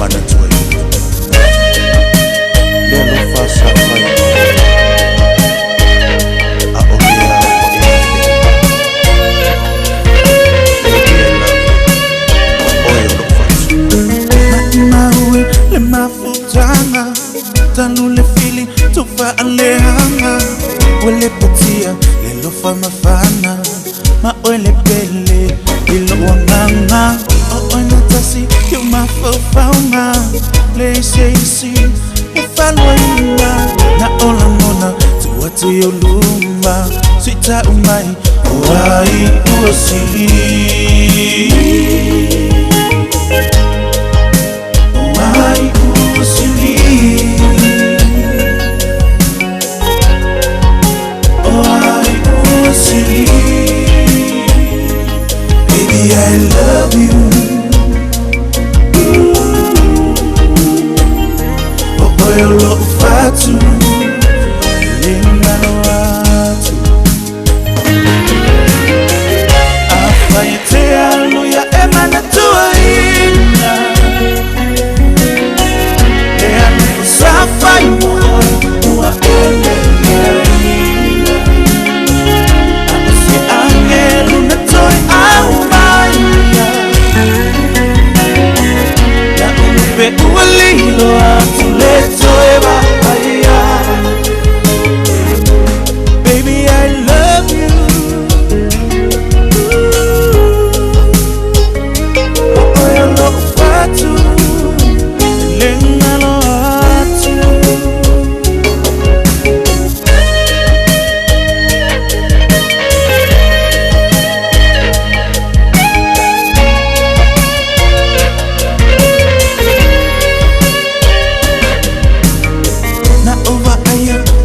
Emanatoy Lelo Fasa Fire Aokea Maui le mafutanga Tanu le feeling tufa alehanga Wele patia le lofa mafana Ma ole pele ilo wanganga O oina tasi yu mafaufanga Le isi ufalwa ina Na ola mona tuwatu yolumba Sweeta umai uwai uwasili Baby, I love you. Oh, boy, I love fatu. Lingana watu. Afayete aluya emana tuaina. Lea nukusafa imo uwa ele. Uwalilo atuleto eba haya. Baby, I love you. Oh, I love fatu. Lenga lo atu.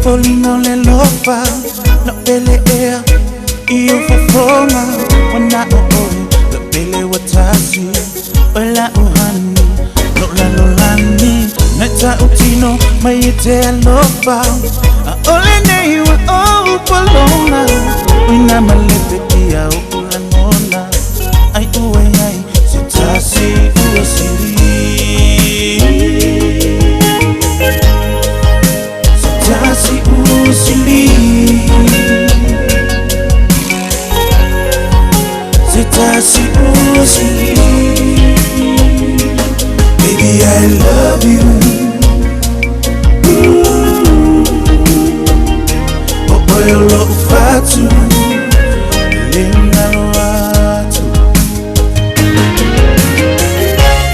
Falling on the lofa, no belly air, iyo fofoma, wana oe, no belly watasi, ola uhani, no la lolani, neta utino, mayete alofa, ole neiwa o upolona, uina malepetia ulanona, ai uwe ai, sitasi uwasili. Sitasi usili. Baby, I love you. Oh boy, I love fatu. Linga watu.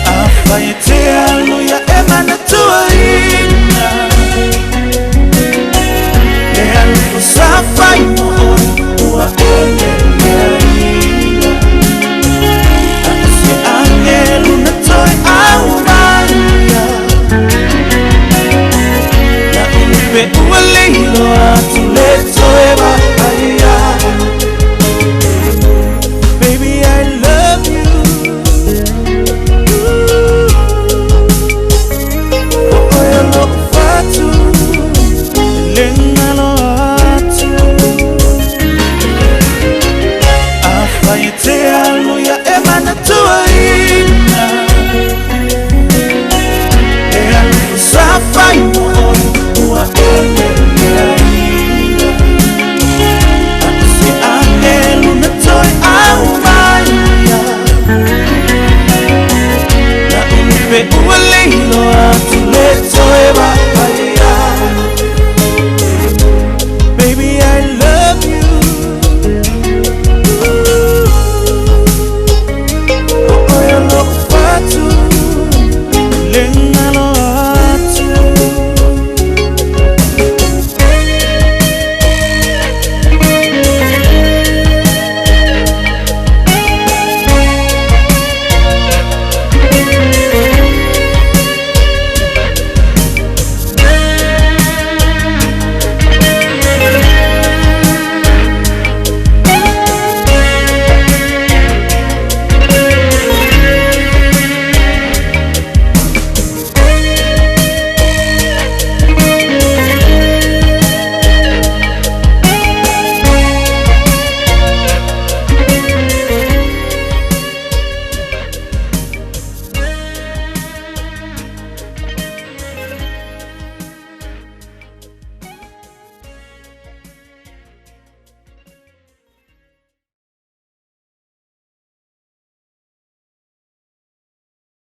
Afayete aluya emana tuaina. Lea nukusafa imo uwa ele. Uwalilo atuleto eba haya. Baby, I love you. Oh, I love fatu. Lenga lo atu. Afayete aluya emana tuaina. Lea nukusafa imo uwa ele. Uwalilo